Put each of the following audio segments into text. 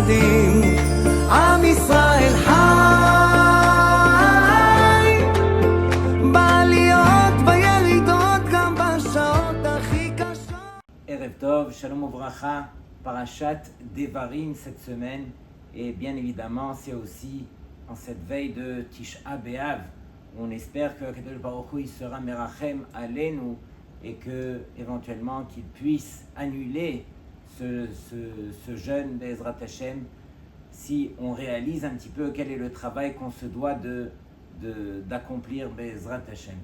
מאוחדים, עם ישראל חי, בעליות בירידות גם בשעות הכי קשות. Erev Tov, Shalom Uvracha, Parashat Devarim cette semaine, et bien évidemment c'est aussi en cette veille de Tisha B'Av, on espère que Kadosh Baruch Hu il sera Merachem Aleinu et que éventuellement qu'il puisse annuler ce jeûne d'Ezrat Hashem si on réalise un petit peu quel est le travail qu'on se doit d'accomplir d'Ezrat Hashem.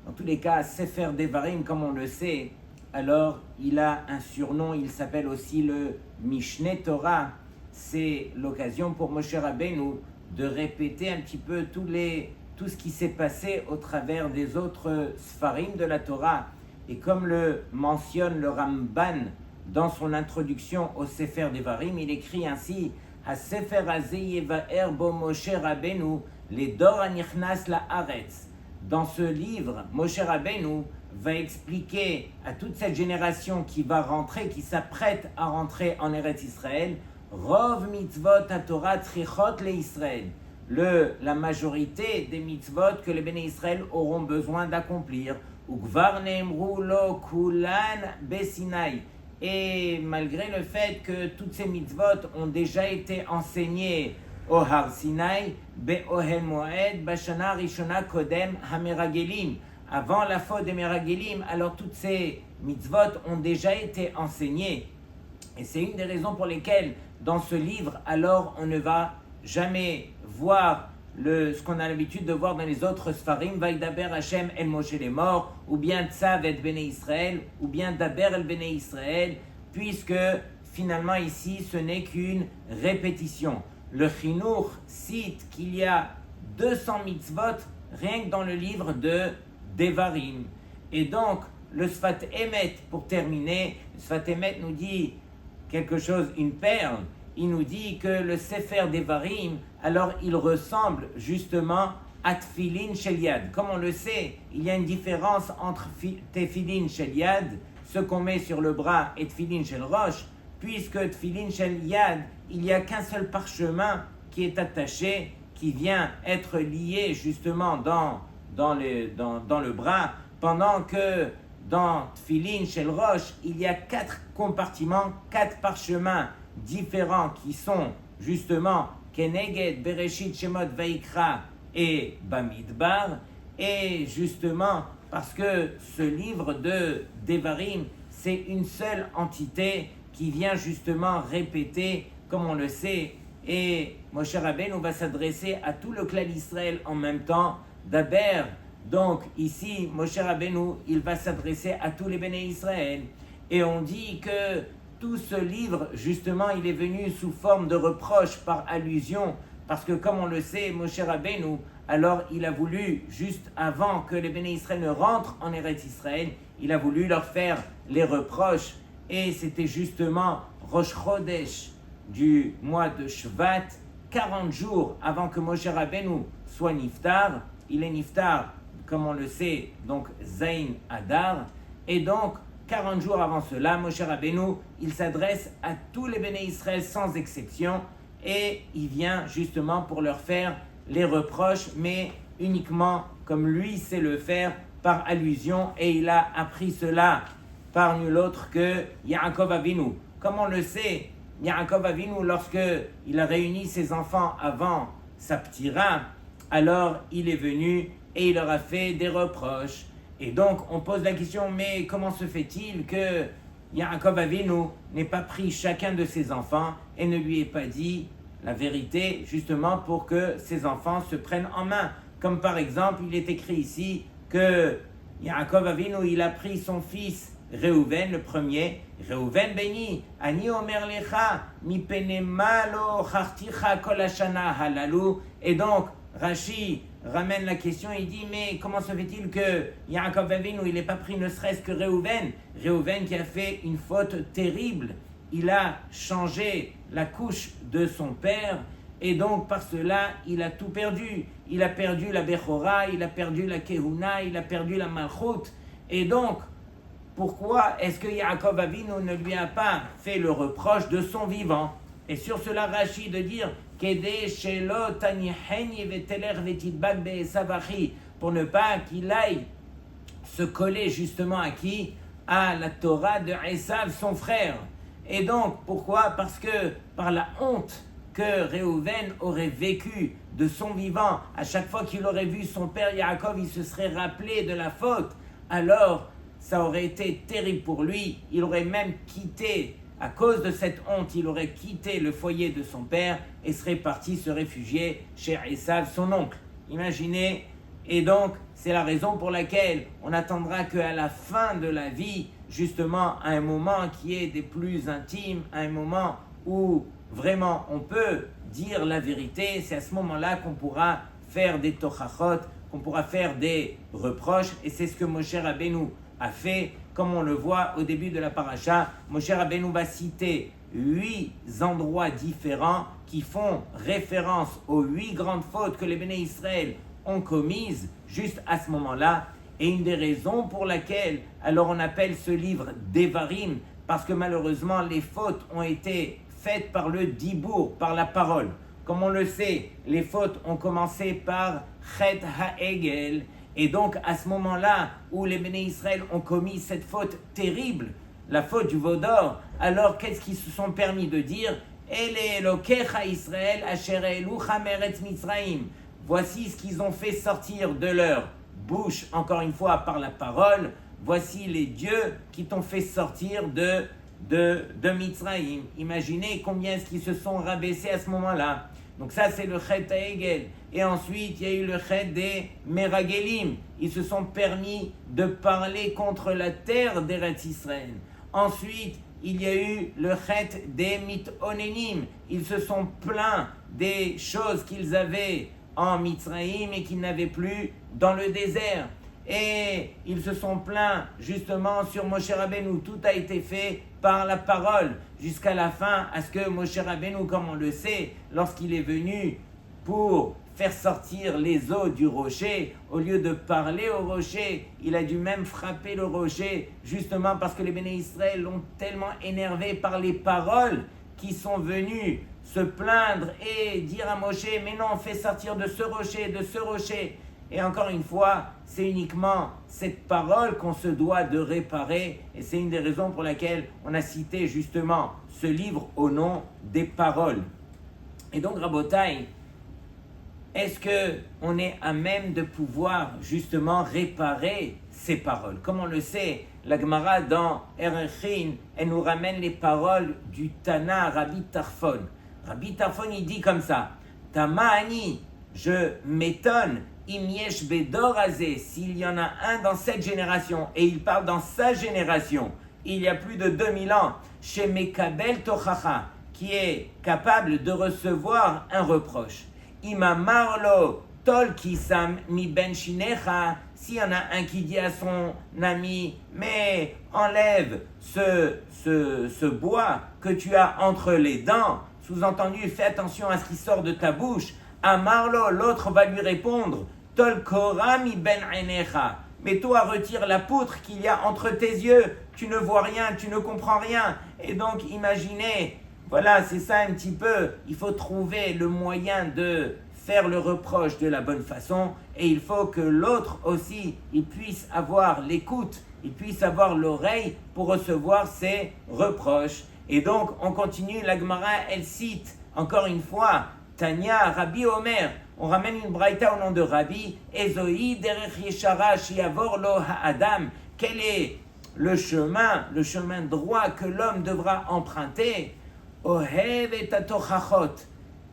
Dans tous les cas, Sefer Devarim, comme on le sait, alors il a un surnom, il s'appelle aussi le Mishneh Torah. C'est l'occasion pour Moshe Rabbeinu de répéter un petit peu tout ce qui s'est passé au travers des autres Sfarim de la Torah. Et comme le mentionne le Ramban dans son introduction au Sefer Devarim, il écrit ainsi: Ha-Sefer Hazeh Yevaer bo Moshe Rabbeinu ledor hanichnas la'aretz. Dans ce livre, Moshe Rabbeinu va expliquer à toute cette génération qui va rentrer, qui s'apprête à rentrer en Eretz Israël, Rov mitzvot ha-Torah tzrichot le-Israël, la majorité des mitzvot que les béné Israël auront besoin d'accomplir. Ukvar neemru lo kulan besinai. Et malgré le fait que toutes ces mitzvot ont déjà été enseignées au Har Sinai, be'ohel moed, bashana rishona kodem hameragelim, avant la faute des Meragelim, alors toutes ces mitzvot ont déjà été enseignées. Et c'est une des raisons pour lesquelles, dans ce livre, alors on ne va jamais voir ce qu'on a l'habitude de voir dans les autres Sfarim, Vaidaber Hashem el Moshe les morts, ou bien Tzav et Bnei Israël, ou bien Daber el Bnei Israël, puisque finalement ici ce n'est qu'une répétition. Le Chinuch cite qu'il y a 200 mitzvot rien que dans le livre de Devarim. Et donc, le Sfat Emet, pour terminer, le Sfat Emet nous dit quelque chose, une perle. Il nous dit que le Sefer Devarim, alors il ressemble justement à Tfilin Shel Yad. Comme on le sait, il y a une différence entre Tefilin Shel Yad, ce qu'on met sur le bras, et Tfilin Shel Rosh, puisque Tfilin Shel Yad, il n'y a qu'un seul parchemin qui est attaché, qui vient être lié justement dans le bras, pendant que dans Tfilin Shel Rosh, il y a 4 compartiments, 4 parchemins différents qui sont justement Keneged, Bereshit, Shemot, Vaikra et Bamidbar. Et justement, parce que ce livre de Devarim, c'est une seule entité qui vient justement répéter, comme on le sait, et Moshe Rabbeinu va s'adresser à tout le clan d'Israël en même temps, d'Aber. Donc ici, Moshe Rabbeinu, il va s'adresser à tous les béné Israël. Et on dit que tout ce livre, justement, il est venu sous forme de reproche par allusion, parce que comme on le sait, Moshe Rabbeinu, alors il a voulu, juste avant que les béné Israël ne rentrent en Eretz Israël, il a voulu leur faire les reproches. Et c'était justement Rosh Chodesh du mois de Shvat, 40 jours avant que Moshe Rabbeinu soit Niftar. Il est Niftar, comme on le sait, donc Zayin Adar. Et donc, 40 jours avant cela, Moshe Rabbeinu, il s'adresse à tous les béné Israël sans exception et il vient justement pour leur faire les reproches, mais uniquement comme lui sait le faire par allusion, et il a appris cela par nul autre que Yaakov Avinu. Comme on le sait, Yaakov Avinu, lorsque il a réuni ses enfants avant sa ptira, alors il est venu et il leur a fait des reproches. Et donc on pose la question, mais comment se fait-il que Yaakov Avinu n'ait pas pris chacun de ses enfants et ne lui ait pas dit la vérité, justement pour que ses enfants se prennent en main? Comme par exemple, il est écrit ici que Yaakov Avinu, il a pris son fils Reuven, le premier, Reuven béni, Ani omer lecha, mi pene malo charticha kol hashana halalu. Et donc, Rashi ramène la question, il dit, mais comment se fait-il que Yaakov Avinu, il n'ait pas pris ne serait-ce que Reuven qui a fait une faute terrible, il a changé la couche de son père, et donc par cela, il a tout perdu. Il a perdu la Bechora, il a perdu la Kehuna, il a perdu la Malchut, et donc, pourquoi est-ce que Yaakov Avinu ne lui a pas fait le reproche de son vivant? Et sur cela, Rashi de dire pour ne pas qu'il aille se coller justement à qui? À la Torah de Esav, son frère. Et donc, pourquoi? Parce que par la honte que Réhouven aurait vécu de son vivant, à chaque fois qu'il aurait vu son père Yaakov, il se serait rappelé de la faute. Alors, ça aurait été terrible pour lui. Il aurait même quitté, à cause de cette honte, il aurait quitté le foyer de son père et serait parti se réfugier chez Esav, son oncle. Imaginez. Et donc, c'est la raison pour laquelle on attendra qu'à la fin de la vie, justement, à un moment qui est des plus intimes, à un moment où vraiment on peut dire la vérité, c'est à ce moment-là qu'on pourra faire des tochachot, qu'on pourra faire des reproches, et c'est ce que Moshe Rabbeinu a fait, comme on le voit au début de la paracha. Moshe Rabbeinu va citer 8 endroits différents qui font référence aux 8 grandes fautes que les Béné Israël ont commises juste à ce moment-là. Et une des raisons pour laquelle alors on appelle ce livre Devarim, parce que malheureusement les fautes ont été faites par le dibour, par la parole. Comme on le sait, les fautes ont commencé par Chet HaEgel, et donc à ce moment-là où les Béné Israël ont commis cette faute terrible, la faute du veau d'or, alors qu'est-ce qu'ils se sont permis de dire? Ele Elokecha Israël asher elucha meretz Mitzraim. Voici ce qu'ils ont fait sortir de leur bouche, encore une fois par la parole. Voici les dieux qui t'ont fait sortir de Mitzraïm. Imaginez combien est-ce qu'ils se sont rabaissés à ce moment-là. Donc ça c'est le Chet HaEgel. Et ensuite il y a eu le Chet des Meragelim. Ils se sont permis de parler contre la terre d'Eretz Israël. Ensuite il y a eu le Chet des Mitonenim. Ils se sont plaints des choses qu'ils avaient en Mitzraïm et qu'ils n'avaient plus dans le désert. Et ils se sont plaints justement sur Moshe Rabbeinu. Tout a été fait par la parole jusqu'à la fin, à ce que Moshe Rabbeinu, comme on le sait, lorsqu'il est venu pour faire sortir les eaux du rocher, au lieu de parler au rocher, il a dû même frapper le rocher, justement parce que les Béné Israël l'ont tellement énervé par les paroles qui sont venues se plaindre et dire à Moshe, mais non, fais sortir de ce rocher. Et encore une fois, c'est uniquement cette parole qu'on se doit de réparer, et c'est une des raisons pour laquelle on a cité justement ce livre au nom des paroles. Et donc, Rabotai, est-ce qu'on est à même de pouvoir justement réparer ces paroles? Comme on le sait, la Gemara dans Erechin, elle nous ramène les paroles du Tana Rabbi Tarfon. Rabbi Tarfon, il dit comme ça, Tamaani, je m'étonne, Im yesh bedor hazeh, s'il y en a un dans cette génération, et il parle dans sa génération, il y a plus de 2000 ans, chez Mekabel Tochacha, qui est capable de recevoir un reproche. Ima marlo tol kisam mi ben shinecha, s'il y en a un qui dit à son ami, mais enlève ce bois que tu as entre les dents, sous-entendu, fais attention à ce qui sort de ta bouche. Amarlo, l'autre va lui répondre, Tol korami ben enecha, mais toi retire la poutre qu'il y a entre tes yeux, tu ne vois rien, tu ne comprends rien. Et donc imaginez, voilà, c'est ça un petit peu, il faut trouver le moyen de faire le reproche de la bonne façon, et il faut que l'autre aussi, il puisse avoir l'écoute, il puisse avoir l'oreille pour recevoir ses reproches. Et donc, on continue, la Gemara, elle cite, encore une fois, Tanya, Rabbi Omer, on ramène une braïta au nom de Rabbi, Ezoi derech yeshara shiavor lo ha'adam, quel est le chemin droit que l'homme devra emprunter? Ohev et atochachot,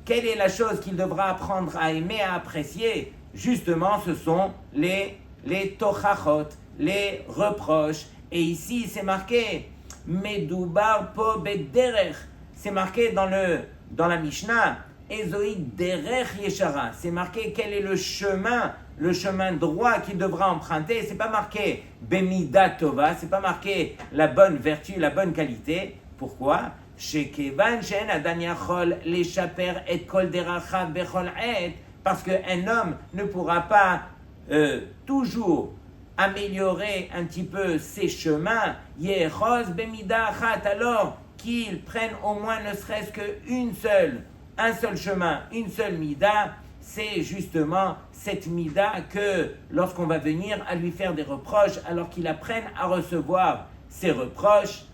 quelle est la chose qu'il devra apprendre à aimer, à apprécier? Justement, ce sont les tochachot, les reproches. Et ici, c'est marqué, Medubar po bederech, c'est marqué dans la Mishnah, Ezoi derech yeshara, c'est marqué quel est le chemin droit qu'il devra emprunter. C'est pas marqué bemida tova, c'est pas marqué la bonne vertu, la bonne qualité. Pourquoi? Shekevan shen adam yachol leshaper et kol derachav bechol et, parce qu'un homme ne pourra pas toujours améliorer un petit peu ses chemins. Yechoz bemida achat, alors qu'ils prennent au moins ne serait-ce un seul chemin, une seule mida. C'est justement cette mida que lorsqu'on va venir à lui faire des reproches, alors qu'il apprenne à recevoir ces reproches.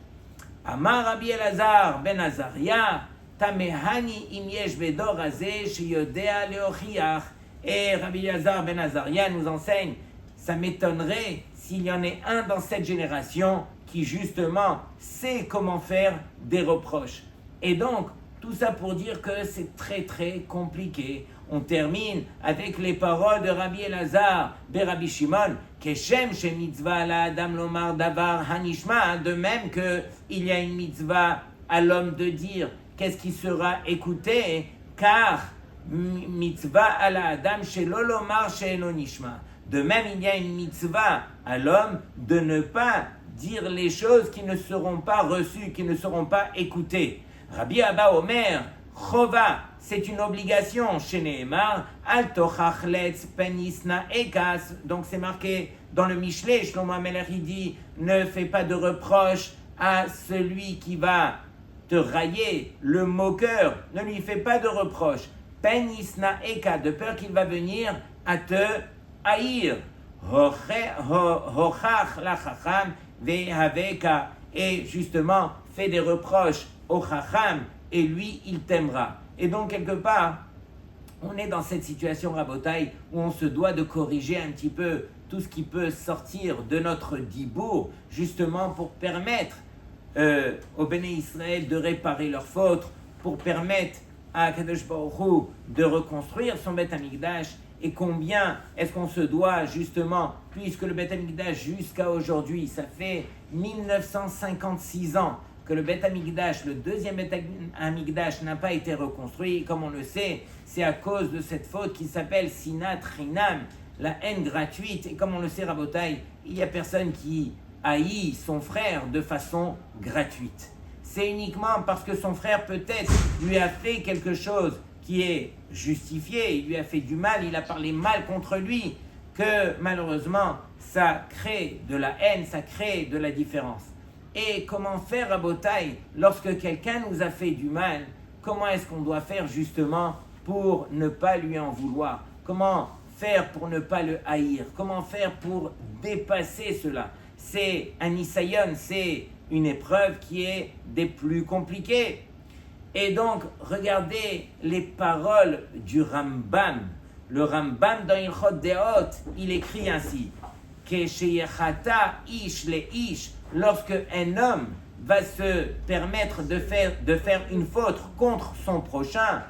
Amar Rabbi Elazar ben Azaria, Tamehani im yesh bedor hazeh sheyodea leochiach. Et Rabbi Elazar ben Azaria nous enseigne, ça m'étonnerait s'il y en ait un dans cette génération qui justement sait comment faire des reproches. Et donc, tout ça pour dire que c'est très très compliqué. On termine avec les paroles de Rabbi Elazar, Rabbi Shimon, Keshem she mitzvah la adam lomar davar hanishma, de même qu'il y a une mitzvah à l'homme de dire qu'est-ce qui sera écouté, car mitzvah à la adam shelo lomar she'eno nishma. De même, il y a une mitzvah à l'homme de ne pas dire les choses qui ne seront pas reçues, qui ne seront pas écoutées. Rabbi Abba Omer, Chova, c'est une obligation chez Nehemar, Al tochach letz penisna ekas. Donc c'est marqué dans le Michelet, Shlomo HaMelech il dit, ne fais pas de reproche à celui qui va te railler, le moqueur, ne lui fais pas de reproche. Penisna eka, de peur qu'il va venir à te haïr. Hochach la chacham ve'haveka, et justement fais des reproches au chacham et lui il t'aimera. Et donc quelque part on est dans cette situation rabotaille où on se doit de corriger un petit peu tout ce qui peut sortir de notre dibour, justement pour permettre au Béné Israël de réparer leurs fautes, pour permettre à Kadosh Baruch Hu de reconstruire son Beth Amikdash. Et combien est-ce qu'on se doit justement, puisque le Beth Amikdash jusqu'à aujourd'hui, ça fait 1956 ans que le Beth Amikdash, le deuxième Beth Amikdash n'a pas été reconstruit. Comme on le sait, c'est à cause de cette faute qui s'appelle Sinat Chinam, la haine gratuite. Et comme on le sait, Rabotai, il n'y a personne qui haït son frère de façon gratuite. C'est uniquement parce que son frère peut-être lui a fait quelque chose qui est justifié, il lui a fait du mal, il a parlé mal contre lui, que malheureusement, ça crée de la haine, ça crée de la différence. Et comment faire à Botaï lorsque quelqu'un nous a fait du mal? Comment est-ce qu'on doit faire justement pour ne pas lui en vouloir? Comment faire pour ne pas le haïr? Comment faire pour dépasser cela? C'est un isayon, c'est une épreuve qui est des plus compliquées. Et donc, regardez les paroles du Rambam. Le Rambam dans Ilchot Deot, il écrit ainsi, que sheyechata ish le ish, lorsque un homme va se permettre de faire une faute contre son prochain,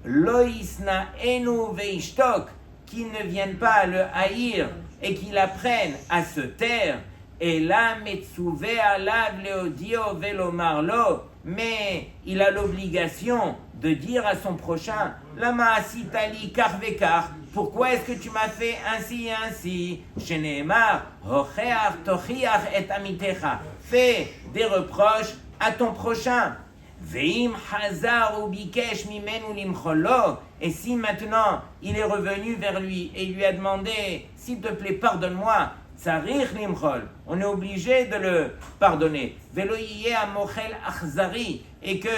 loisna enu veishtok, qu'il ne vienne pas le haïr et qu'il apprenne à se taire, et la metsuve alav leodio velomarlo, mais il a l'obligation de dire à son prochain, lama asitali karvekar, pourquoi est-ce que tu m'as fait ainsi et ainsi? Sheneemar, hocheach tochiach et amitecha, fais des reproches à ton prochain. Veim hazar ou bikesh mimenu limcholo, et si maintenant il est revenu vers lui et il lui a demandé, s'il te plaît pardonne-moi, Tsarich limchol, on est obligé de le pardonner. Velo yeh amochel achzari, et que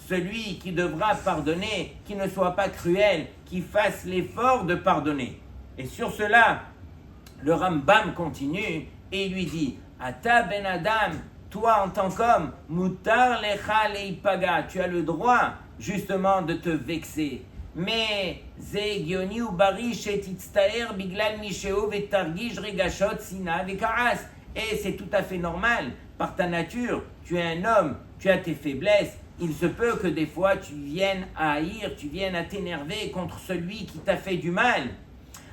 celui qui devra pardonner, qui ne soit pas cruel, qui fasse l'effort de pardonner. Et sur cela, le Rambam continue et lui dit, Ata ben Adam, toi en tant qu'homme, mutar lecha leipaga, tu as le droit justement de te vexer. Mais ze gioni ou bari shetitztaer biglal misheo vetargish regashot sina vekaras. Et c'est tout à fait normal, par ta nature, tu es un homme, tu as tes faiblesses, il se peut que des fois tu viennes à haïr, tu viennes à t'énerver contre celui qui t'a fait du mal.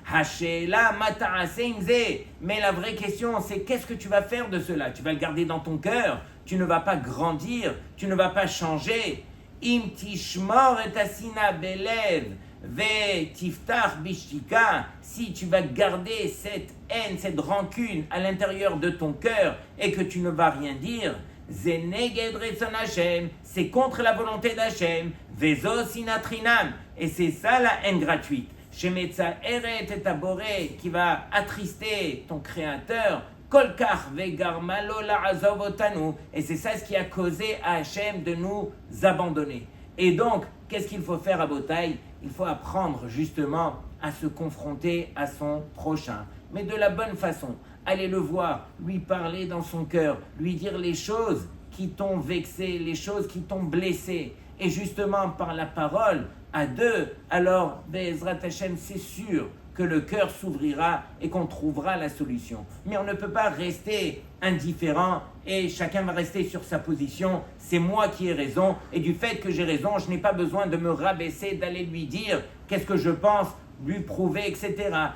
Hashela mata'aseimze. Mais la vraie question, c'est qu'est-ce que tu vas faire de cela? Tu vas le garder dans ton cœur, tu ne vas pas grandir, tu ne vas pas changer. Im tishmor et asina belev ve tiftach bishtika, si tu vas garder cette haine, cette rancune à l'intérieur de ton cœur et que tu ne vas rien dire, zeneged retzon Hashem, c'est contre la volonté d'Hashem, vezo sinatrinam, et c'est ça la haine gratuite. Shemetza eret et aboré, qui va attrister ton créateur, Kolkar vegarma lo la'azov otanu. Et c'est ça ce qui a causé à Hachem de nous abandonner. Et donc, qu'est-ce qu'il faut faire à Botaï? Il faut apprendre justement à se confronter à son prochain, mais de la bonne façon. Aller le voir, lui parler dans son cœur, lui dire les choses qui t'ont vexé, les choses qui t'ont blessé. Et justement, par la parole, à deux, alors, Be'ezrat Hashem, c'est sûr que le cœur s'ouvrira et qu'on trouvera la solution. Mais on ne peut pas rester indifférent et chacun va rester sur sa position. C'est moi qui ai raison et du fait que j'ai raison, je n'ai pas besoin de me rabaisser, d'aller lui dire qu'est-ce que je pense, lui prouver, etc.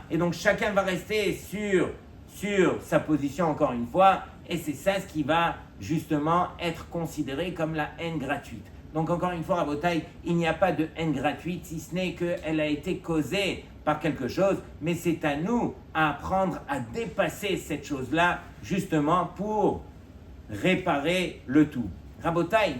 Et donc chacun va rester sur sa position encore une fois et c'est ça ce qui va justement être considéré comme la haine gratuite. Donc encore une fois, à Botaï, il n'y a pas de haine gratuite, si ce n'est qu'elle a été causée par quelque chose, mais c'est à nous à apprendre à dépasser cette chose-là, justement pour réparer le tout. Rabotaï,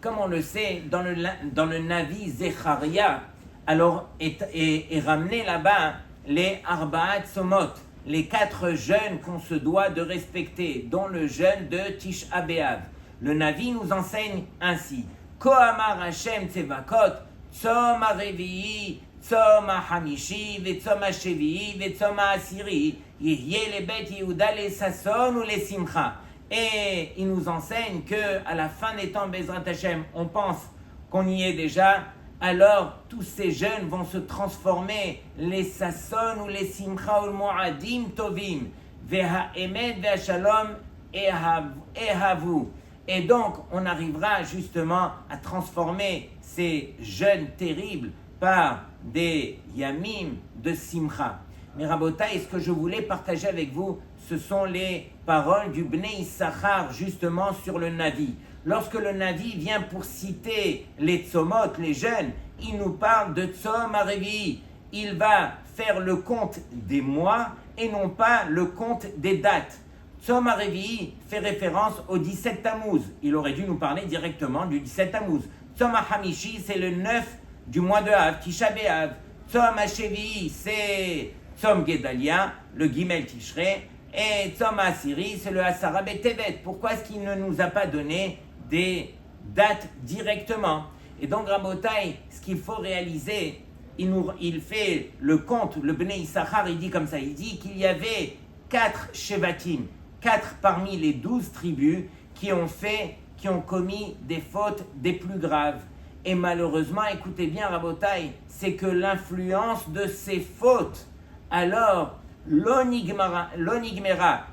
comme on le sait, dans le Navi Zecharia, alors est ramené là-bas les Arba'at Somot, les 4 jeûnes qu'on se doit de respecter, dont le jeûne de Tisha B'Av. Le Navi nous enseigne ainsi: Kohamar Hashem Tsevakot, Tzom HaRevi'i, Tzom HaHamishi, Vetzom HaShevi'i, Vetzom HaAsiri, Yehye le Bet Yehuda le Sasson ou le Simcha. Et il nous enseigne que à la fin des temps, Bezrat Hashem, on pense qu'on y est déjà. Alors tous ces jeunes vont se transformer, les Sasson ou les Simcha ou le Moadim Tovim, Veha Emet Veha Shalom Ehavu. Et donc, on arrivera justement à transformer ces jeûnes terribles par des yamim de simcha. Mais Rabotaï, ce que je voulais partager avec vous, ce sont les paroles du Bnei Issachar justement sur le Navi. Lorsque le Navi vient pour citer les tzomot, les jeûnes, il nous parle de tzom harevi. Il va faire le compte des mois et non pas le compte des dates. Tzom HaRevi'i fait référence au 17 Tammuz. Il aurait dû nous parler directement du 17 Tammuz. Tzom HaHamishi, c'est le 9 du mois de Av, Tisha B'Av. Tzom HaShevi'i, c'est Tzom Gedalia, le Gimel Tishrei. Et Tzom HaAsiri, c'est le Asara B'Tevet. Pourquoi est-ce qu'il ne nous a pas donné des dates directement? Et donc, Rabotaï, ce qu'il faut réaliser, il fait le compte, le Bnei Issachar, il dit comme ça, il dit qu'il y avait 4 Shevatim, 4 parmi les 12 tribus qui ont commis des fautes des plus graves. Et malheureusement, écoutez bien Rabotaï, c'est que l'influence de ces fautes, alors l'onigmera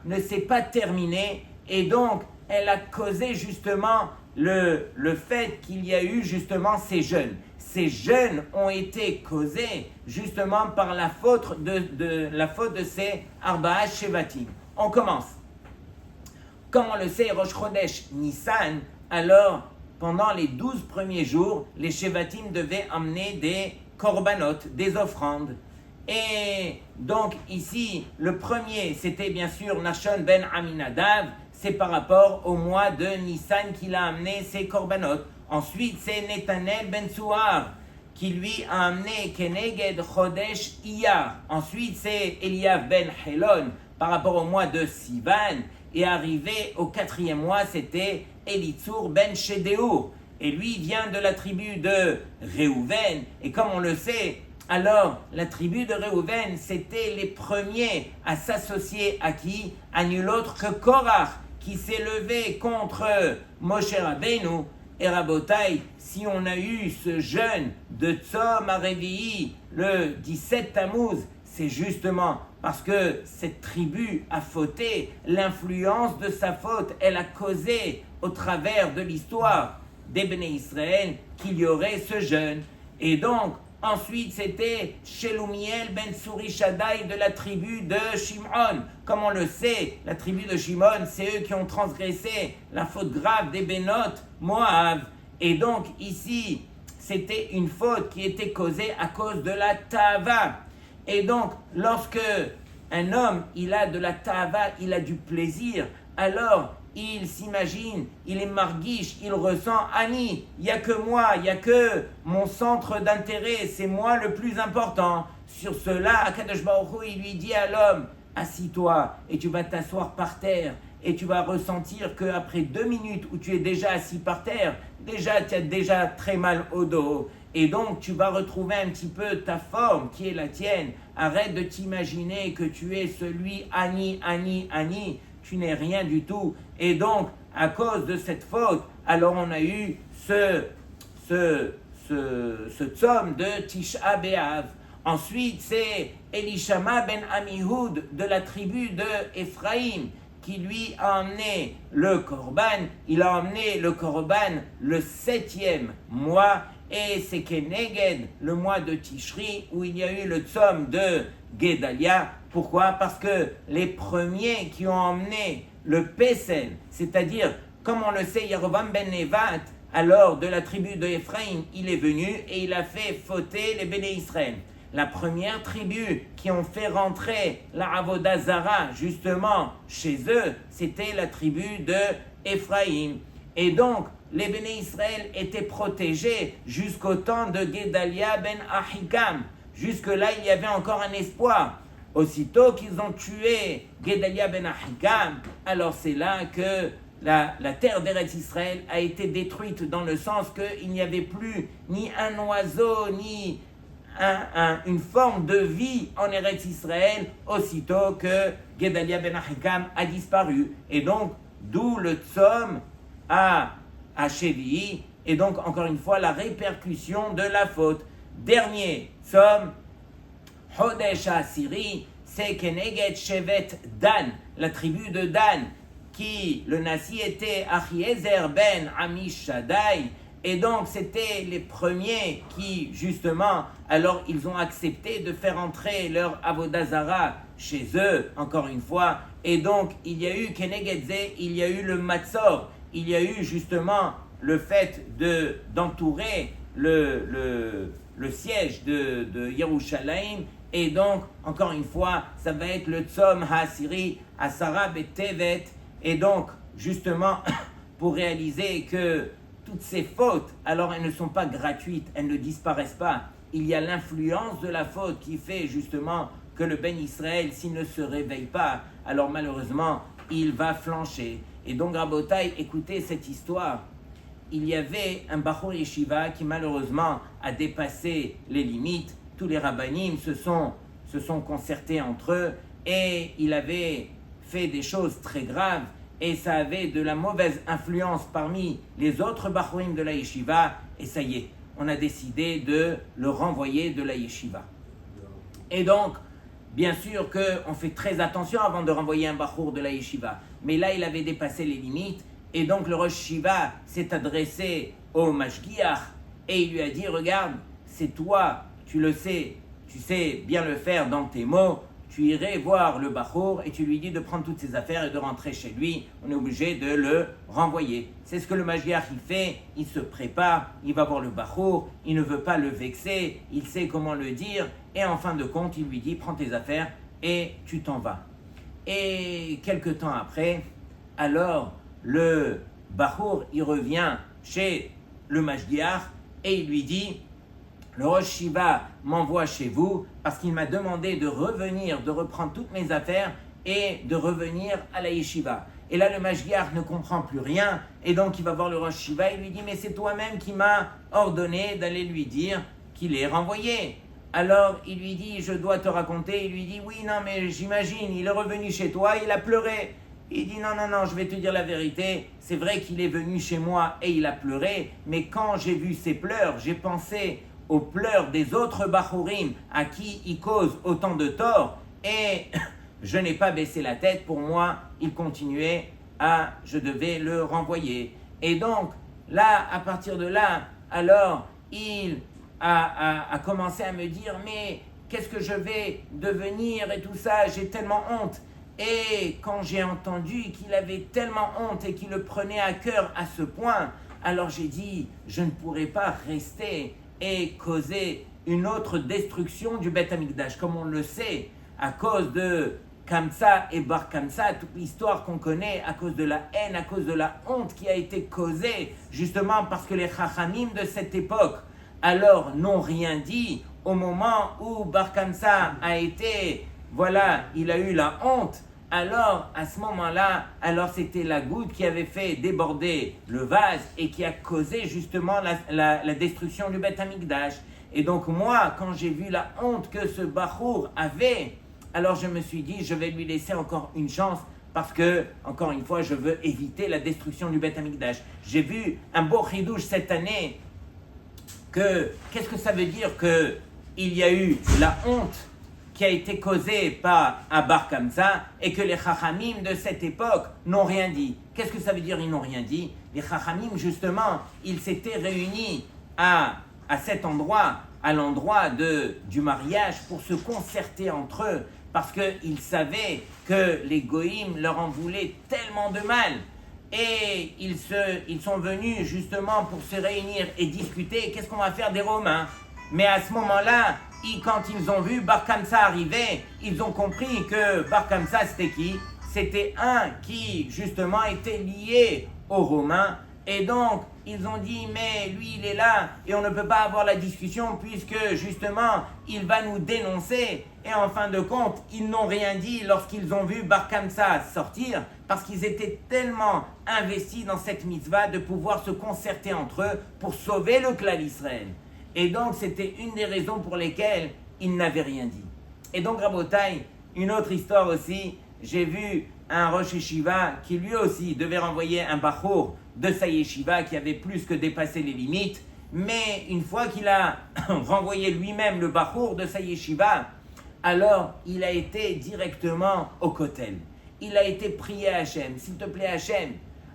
ne s'est pas terminée et donc elle a causé justement le fait qu'il y a eu justement ces jeûnes. Ces jeûnes ont été causés justement par la faute de ces Arba'a Shevatim. On commence. Comme on le sait, Rosh Chodesh Nissan, alors pendant les 12 premiers jours, les Shevatim devaient amener des korbanot, des offrandes. Et donc ici, le premier, c'était bien sûr Nachshon ben Aminadav, c'est par rapport au mois de Nissan qu'il a amené ses korbanot. Ensuite, c'est Netanel ben Tsuar qui lui a amené Keneged Chodesh Iyar. Ensuite, c'est Eliav ben Helon par rapport au mois de Sivan. Et arrivé au 4e mois, c'était Elitsur ben Shedeur. Et lui vient de la tribu de Réhouven. Et comme on le sait, alors la tribu de Réhouven, c'était les premiers à s'associer à qui? À nul autre que Korach, qui s'est levé contre Moshe Rabbeinu. Et Rabotaï, si on a eu ce jeûne de Tzom HaRevi'i le 17 Tammuz, c'est justement parce que cette tribu a fauté. L'influence de sa faute, elle a causé au travers de l'histoire des Bnei Israël qu'il y aurait ce jeûne. Et donc, ensuite, c'était Shelumiel ben Tsurishadai de la tribu de Shimon. Comme on le sait, la tribu de Shimon, c'est eux qui ont transgressé la faute grave des Bénot, Moab. Et donc, ici, c'était une faute qui était causée à cause de la Tava. Et donc, lorsque un homme, il a de la Tava, il a du plaisir, alors il s'imagine, il est marguiche, il ressent Ani, il n'y a que moi, il n'y a que mon centre d'intérêt, c'est moi le plus important. Sur cela, Akadosh Baruch Hu, il lui dit à l'homme, assis-toi et tu vas t'asseoir par terre et tu vas ressentir qu'après 2 minutes où tu es déjà assis par terre, déjà tu as déjà très mal au dos. Et donc tu vas retrouver un petit peu ta forme qui est la tienne. Arrête de t'imaginer que tu es celui Ani, tu n'es rien du tout. Et donc à cause de cette faute, alors on a eu ce tzom de Tisha B'Av. Ensuite, c'est Elishama ben Amihud de la tribu de Ephraïm qui lui a emmené le korban. Il a emmené le korban le 7e mois et c'est Keneged, le mois de Tishri, où il y a eu le tzom de Gedalia. Pourquoi? Parce que les premiers qui ont emmené le Pesel, c'est-à-dire, comme on le sait, Yerovam ben Nevat, alors de la tribu de Ephraïm, il est venu et il a fait fauter les Béné Israël. La première tribu qui ont fait rentrer la Avodah Zara justement chez eux, c'était la tribu de Ephraïm. Et donc, les Béné Israël étaient protégés jusqu'au temps de Gedalia ben Ahikam. Jusque-là, il y avait encore un espoir. Aussitôt qu'ils ont tué Gedalia ben Ahikam, alors c'est là que la terre d'Eretz Israël a été détruite dans le sens qu'il n'y avait plus ni un oiseau, ni une forme de vie en Eretz Israël, aussitôt que Gedalia ben Ahikam a disparu. Et donc, d'où le tzom à Shevi'i, et donc, encore une fois, la répercussion de la faute. Dernier tzom, Chodesh HaAsiri, c'est Keneged Shevet Dan, la tribu de Dan, qui, le nasi était Achiezer ben Amishadai, et donc c'était les premiers qui, justement, alors ils ont accepté de faire entrer leur Avodah Zara chez eux, encore une fois, et donc il y a eu Kenegedze, il y a eu le Matzor, il y a eu justement le fait d'entourer le siège de Yerushalayim, et donc, encore une fois, ça va être le Tzom HaAsiri, Asara Betevet, et donc, justement, pour réaliser que toutes ces fautes, alors elles ne sont pas gratuites, elles ne disparaissent pas. Il y a l'influence de la faute qui fait justement que le Ben Israël, s'il ne se réveille pas, alors malheureusement, il va flancher. Et donc, Rabotai, écoutez cette histoire. Il y avait un Bachor Yeshiva qui malheureusement a dépassé les limites. Tous les rabbanim se sont concertés entre eux et il avait fait des choses très graves et ça avait de la mauvaise influence parmi les autres Bachorim de la Yeshiva et ça y est, on a décidé de le renvoyer de la Yeshiva. Et donc, bien sûr qu'on fait très attention avant de renvoyer un Bachour de la Yeshiva, mais là il avait dépassé les limites et donc le Rosh Yeshiva s'est adressé au Mashgiach et il lui a dit, regarde, c'est toi, tu le sais, tu sais bien le faire dans tes mots, tu irais voir le Bachour et tu lui dis de prendre toutes ses affaires et de rentrer chez lui. On est obligé de le renvoyer. C'est ce que le Mashgiach il fait, il se prépare, il va voir le Bachour, il ne veut pas le vexer, il sait comment le dire et en fin de compte, il lui dit prends tes affaires et tu t'en vas. Et quelque temps après, alors le Bachour il revient chez le Mashgiach et il lui dit le Rosh Shiva m'envoie chez vous parce qu'il m'a demandé de revenir, de reprendre toutes mes affaires et de revenir à la Yeshiva. Et là, le Mashgiach ne comprend plus rien et donc il va voir le Rosh Shiva et lui dit « Mais c'est toi-même qui m'as ordonné d'aller lui dire qu'il est renvoyé. » Alors il lui dit « Je dois te raconter. » Il lui dit « Oui, non, mais j'imagine, il est revenu chez toi, il a pleuré. » Il dit « Non, je vais te dire la vérité. C'est vrai qu'il est venu chez moi et il a pleuré, mais quand j'ai vu ses pleurs, j'ai pensé aux pleurs des autres Bachorim à qui il cause autant de tort et je n'ai pas baissé la tête. Pour moi, il continuait je devais le renvoyer. Et donc, là, à partir de là, alors, il a commencé à me dire « Mais qu'est-ce que je vais devenir et tout ça, j'ai tellement honte. » Et quand j'ai entendu qu'il avait tellement honte et qu'il le prenait à cœur à ce point, alors j'ai dit « Je ne pourrai pas rester et causer une autre destruction du Beth Amikdash. » Comme on le sait, à cause de Kamsa et Bar Kamsa, toute l'histoire qu'on connaît, à cause de la haine, à cause de la honte qui a été causée, justement parce que les Chachamim de cette époque, alors n'ont rien dit au moment où Bar Kamsa a été voilà, il a eu la honte. Alors, à ce moment-là, alors c'était la goutte qui avait fait déborder le vase et qui a causé justement la destruction du Beth Amikdash. Et donc moi, quand j'ai vu la honte que ce Bachour avait, alors je me suis dit, je vais lui laisser encore une chance parce que, encore une fois, je veux éviter la destruction du Beth Amikdash. J'ai vu un beau chidouche cette année qu'est-ce que ça veut dire qu'il y a eu la honte qui a été causée par un bar comme ça et que les chachamim de cette époque n'ont rien dit. Qu'est-ce que ça veut dire ils n'ont rien dit? Les chachamim, justement, ils s'étaient réunis à cet endroit, à l'endroit du mariage, pour se concerter entre eux, parce qu'ils savaient que les goïms leur en voulaient tellement de mal. Et ils sont venus justement pour se réunir et discuter qu'est-ce qu'on va faire des Romains. Mais à ce moment-là, quand ils ont vu Bar Kamsa arriver, ils ont compris que Bar Kamsa c'était qui? C'était un qui justement était lié aux Romains. Et donc, ils ont dit, mais lui, il est là et on ne peut pas avoir la discussion puisque, justement, il va nous dénoncer. Et en fin de compte, ils n'ont rien dit lorsqu'ils ont vu Bar Kamsa sortir parce qu'ils étaient tellement investis dans cette mitzvah de pouvoir se concerter entre eux pour sauver le clan d'Israël. Et donc, c'était une des raisons pour lesquelles ils n'avaient rien dit. Et donc, Rabotai, une autre histoire aussi, j'ai vu un Rosh Yeshiva qui lui aussi devait renvoyer un Bachour de sa yeshiva qui avait plus que dépassé les limites, mais une fois qu'il a renvoyé lui-même le Bachour de sa yeshiva, alors il a été directement au Kotel. Il a été prié à Hachem, s'il te plaît Hachem,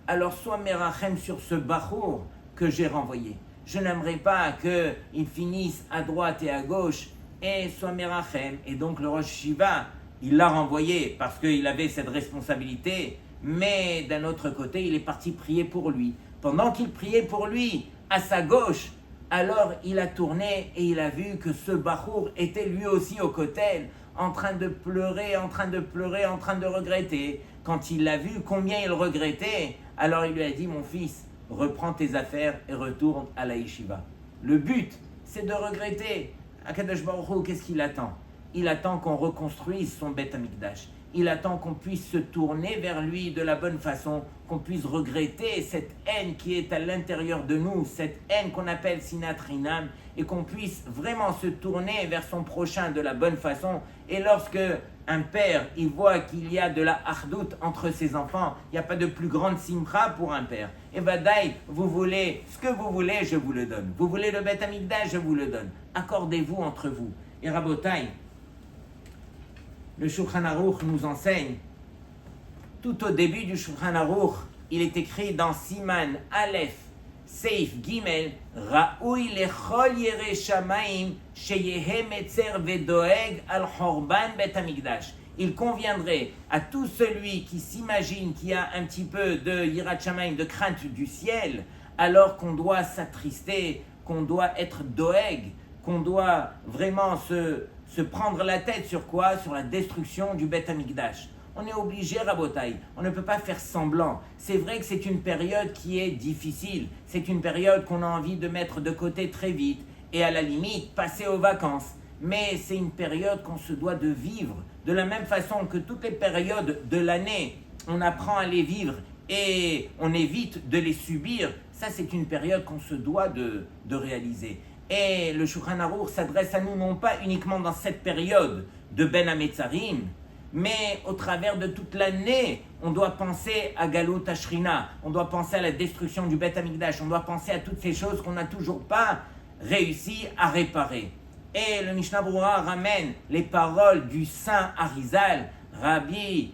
alors sois merachem sur ce Bachour que j'ai renvoyé. Je n'aimerais pas qu'il finisse à droite et à gauche, et sois merachem. Et donc le Rosh Yeshiva, il l'a renvoyé parce qu'il avait cette responsabilité, mais d'un autre côté, il est parti prier pour lui. Pendant qu'il priait pour lui, à sa gauche, alors il a tourné et il a vu que ce Bachour était lui aussi au Kotel, en train de pleurer, en train de regretter. Quand il l'a vu combien il regrettait, alors il lui a dit, mon fils, reprends tes affaires et retourne à la yeshiva. Le but, c'est de regretter. Akadosh Baruch Hu, qu'est-ce qu'il attend? Il attend qu'on reconstruise son Beth Amikdash. Il attend qu'on puisse se tourner vers lui de la bonne façon, qu'on puisse regretter cette haine qui est à l'intérieur de nous, cette haine qu'on appelle Sinat Rinam, et qu'on puisse vraiment se tourner vers son prochain de la bonne façon. Et lorsque un père, il voit qu'il y a de la hardout entre ses enfants, il n'y a pas de plus grande simcha pour un père. Et Vadaï, vous voulez ce que vous voulez, je vous le donne. Vous voulez le Beth Amikdash, je vous le donne. Accordez-vous entre vous. Et Rabotai, le Shulchan Aruch nous enseigne, tout au début du Shulchan Aruch, il est écrit dans Siman Aleph, Seif Gimel, Ra'ui lechol yere shamayim sheyehe metzer vedoeg al chorban bet hamikdash. Il conviendrait à tout celui qui s'imagine qu'il y a un petit peu de yirat shamayim, de crainte du ciel, alors qu'on doit s'attrister, qu'on doit être doeg, qu'on doit vraiment se prendre la tête sur quoi? Sur la destruction du Beth Amikdash. On est obligé, Rabotai, on ne peut pas faire semblant. C'est vrai que c'est une période qui est difficile, c'est une période qu'on a envie de mettre de côté très vite et à la limite passer aux vacances. Mais c'est une période qu'on se doit de vivre de la même façon que toutes les périodes de l'année, on apprend à les vivre et on évite de les subir. Ça, c'est une période qu'on se doit de réaliser. Et le Shulchan Aruch s'adresse à nous non pas uniquement dans cette période de Ben Hametzarim, mais au travers de toute l'année, on doit penser à Galut Ashrina, on doit penser à la destruction du Beth Amikdash, on doit penser à toutes ces choses qu'on n'a toujours pas réussi à réparer. Et le Mishnah Berurah ramène les paroles du saint Arizal, Rabbi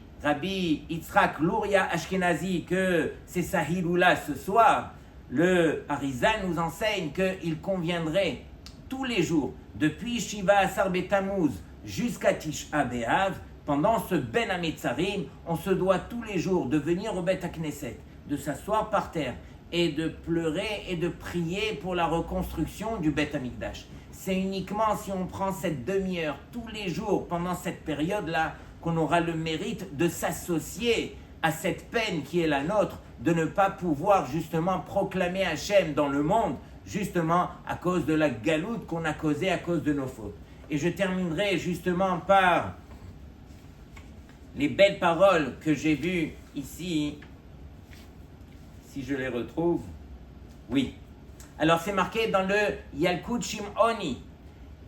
Yitzhak Luria Ashkenazi, que c'est sa hiloula ce soir. Le Arizal nous enseigne qu'il conviendrait tous les jours, depuis Shiva Asar Betamuz jusqu'à Tisha B'Av, pendant ce Ben Hametzarim, on se doit tous les jours de venir au Bet HaKnesset, de s'asseoir par terre et de pleurer et de prier pour la reconstruction du Bet Hamikdash. C'est uniquement si on prend cette demi-heure tous les jours pendant cette période-là qu'on aura le mérite de s'associer à cette peine qui est la nôtre, de ne pas pouvoir justement proclamer Hachem dans le monde, justement à cause de la galoute qu'on a causée à cause de nos fautes. Et je terminerai justement par les belles paroles que j'ai vues ici, si je les retrouve, oui. Alors c'est marqué dans le Yalkut Shimoni.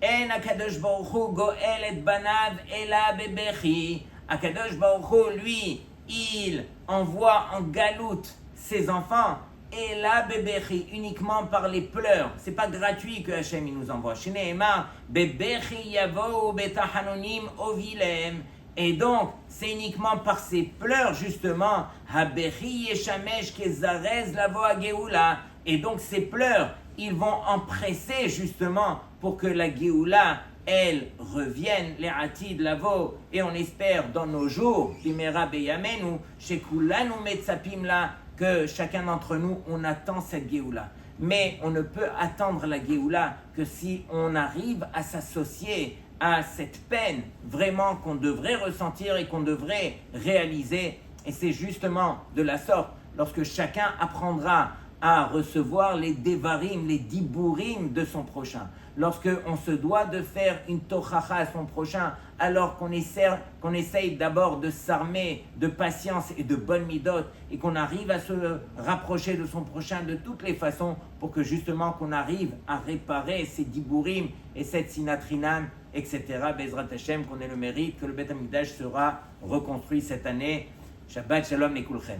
En Akadosh Baruch Hu goel et banav ela bebechi. Akadosh Baruch Hu, lui, il envoie en galoute ses enfants, ela bebechi, uniquement par les pleurs. C'est pas gratuit que Hachem il nous envoie. Shneemar bebechi yavo betahanonim ovilem. Et donc, c'est uniquement par ces pleurs, justement, habechi yeshamesh kezarez lavo ageula. Et donc, ces pleurs, ils vont empresser, justement, pour que la Géoula, elle, revienne, les atid lavo. Et on espère, dans nos jours, bimera beyamenu, shekulanu metzapim la, que chacun d'entre nous, on attend cette Géoula. Mais on ne peut attendre la Géoula que si on arrive à s'associer à cette peine vraiment qu'on devrait ressentir et qu'on devrait réaliser. Et c'est justement de la sorte, lorsque chacun apprendra à recevoir les devarim, les diburim de son prochain, lorsque on se doit de faire une tochacha à son prochain, alors qu'on essaye d'abord de s'armer de patience et de bonne midot, et qu'on arrive à se rapprocher de son prochain de toutes les façons, pour que justement qu'on arrive à réparer ces diburim et cette sinatrinam, etc. Bezrat Hashem, qu'on ait le mérite que le Beth Amikdash sera reconstruit cette année. Shabbat Shalom Lekulchem.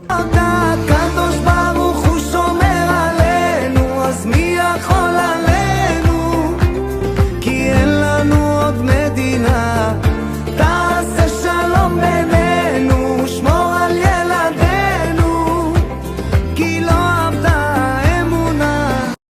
הקדוש ברוך הוא שומר עלינו, אז מי יכול עלינו?